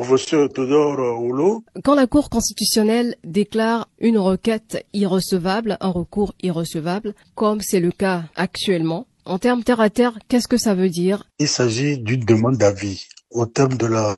Professeur Théodore Oulot. Quand la Cour constitutionnelle déclare une requête irrecevable, un recours irrecevable, comme c'est le cas actuellement, en termes terre à terre, qu'est-ce que ça veut dire? Il s'agit d'une demande d'avis. Au terme de la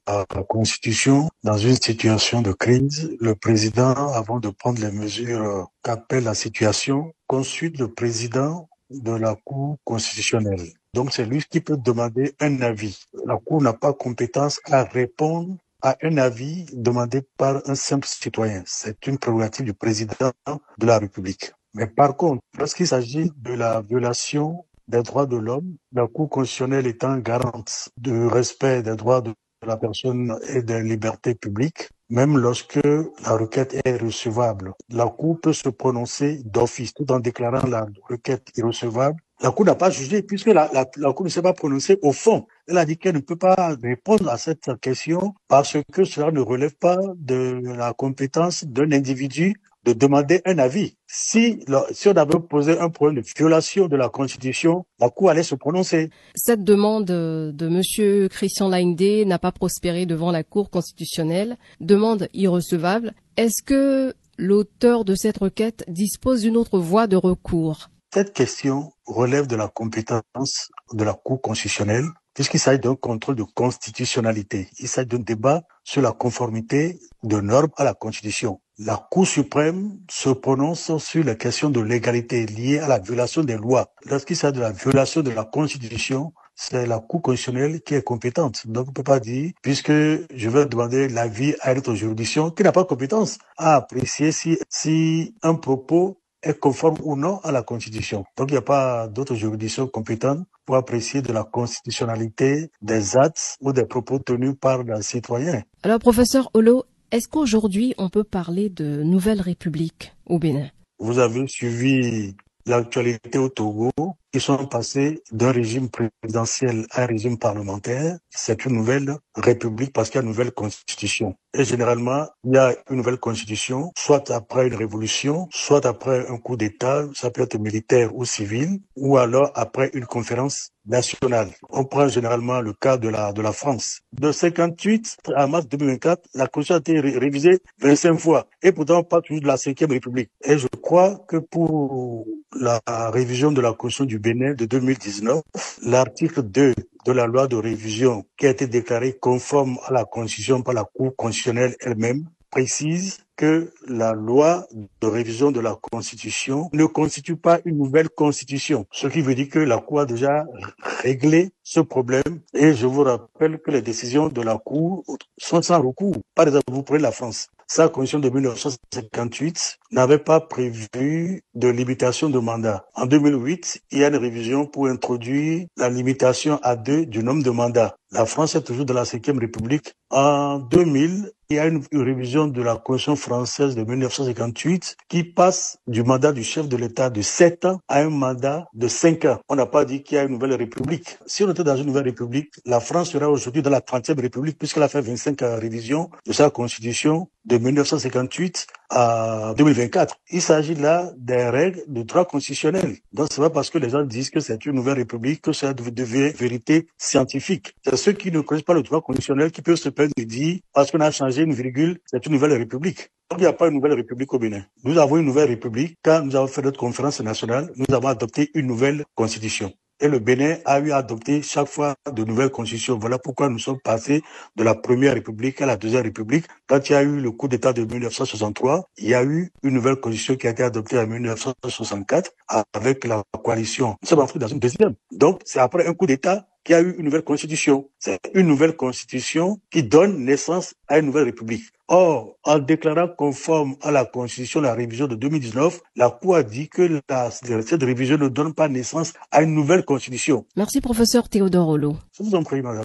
Constitution, dans une situation de crise, le président, avant de prendre les mesures qu'appelle la situation, consulte le président de la Cour constitutionnelle. Donc c'est lui qui peut demander un avis. La Cour n'a pas compétence à répondre à un avis demandé par un simple citoyen. C'est une prérogative du président de la République. Mais par contre, lorsqu'il s'agit de la violation des droits de l'homme, la Cour constitutionnelle étant garante du respect des droits de la personne et des libertés publiques, même lorsque la requête est recevable, la Cour peut se prononcer d'office tout en déclarant la requête irrecevable. La Cour n'a pas jugé puisque la Cour ne s'est pas prononcée au fond. Elle a dit qu'elle ne peut pas répondre à cette question parce que cela ne relève pas de la compétence d'un individu de demander un avis. Si on avait posé un problème de violation de la Constitution, la Cour allait se prononcer. Cette demande de Monsieur Christian Lindé n'a pas prospéré devant la Cour constitutionnelle. Demande irrecevable. Est-ce que l'auteur de cette requête dispose d'une autre voie de recours? Cette question relève de la compétence de la Cour constitutionnelle, puisqu'il s'agit d'un contrôle de constitutionnalité. Il s'agit d'un débat sur la conformité de normes à la Constitution. La Cour suprême se prononce sur les questions de légalité liées à la violation des lois. Lorsqu'il s'agit de la violation de la Constitution, c'est la Cour constitutionnelle qui est compétente. Donc, on ne peut pas dire, puisque je vais demander l'avis à une autre juridiction qui n'a pas compétence à apprécier si un propos est conforme ou non à la Constitution. Donc, il n'y a pas d'autres juridictions compétentes pour apprécier de la constitutionnalité des actes ou des propos tenus par un citoyen. Alors, professeur Olo, est-ce qu'aujourd'hui, on peut parler de nouvelle république au Bénin? Vous avez suivi l'actualité au Togo. Ils sont passés d'un régime présidentiel à un régime parlementaire. C'est une nouvelle république parce qu'il y a une nouvelle constitution. Et généralement, il y a une nouvelle constitution, soit après une révolution, soit après un coup d'État, ça peut être militaire ou civil, ou alors après une conférence nationale. On prend généralement le cas de la France. De 58 à mars 2024, la constitution a été révisée 25 fois. Et pourtant, pas toujours de la 5e République. Et je crois que pour la révision de la constitution du Bénin de 2019, l'article 2 de la loi de révision qui a été déclarée conforme à la Constitution par la Cour constitutionnelle elle-même précise que la loi de révision de la Constitution ne constitue pas une nouvelle Constitution, ce qui veut dire que la Cour a déjà réglé ce problème et je vous rappelle que les décisions de la Cour sont sans recours. Par exemple, vous prenez la France. Sa constitution de 1958 n'avait pas prévu de limitation de mandat. En 2008, il y a une révision pour introduire la limitation à 2 du nombre de mandats. La France est toujours dans la 5e République. En 2000, il y a une révision de la Constitution française de 1958 qui passe du mandat du chef de l'État de 7 ans à un mandat de 5 ans. On n'a pas dit qu'il y a une nouvelle république. Si on était dans une nouvelle république, la France serait aujourd'hui dans la 30e République puisqu'elle a fait 25 révisions de sa constitution de 1958 à 2024. Il s'agit là des règles de droit constitutionnel. Donc c'est pas parce que les gens disent que c'est une nouvelle république que ça devient vérité scientifique. C'est ceux qui ne connaissent pas le droit constitutionnel qui peuvent se permettre de dire parce qu'on a changé une virgule, c'est une nouvelle république. Donc il n'y a pas une nouvelle république au Bénin. Nous avons une nouvelle république. Quand nous avons fait notre conférence nationale, nous avons adopté une nouvelle constitution. Et le Bénin a eu à adopter chaque fois de nouvelles constitutions. Voilà pourquoi nous sommes passés de la première république à la deuxième république. Quand il y a eu le coup d'État de 1963, il y a eu une nouvelle constitution qui a été adoptée en 1964 avec la coalition. Nous sommes entrés dans une deuxième. Donc, c'est après un coup d'État qu'il y a eu une nouvelle constitution. C'est une nouvelle constitution qui donne naissance à une nouvelle république. Or, en déclarant conforme à la constitution la révision de 2019, la Cour a dit que cette révision ne donne pas naissance à une nouvelle constitution. Merci, professeur Théodore Olo. Je vous en prie, madame.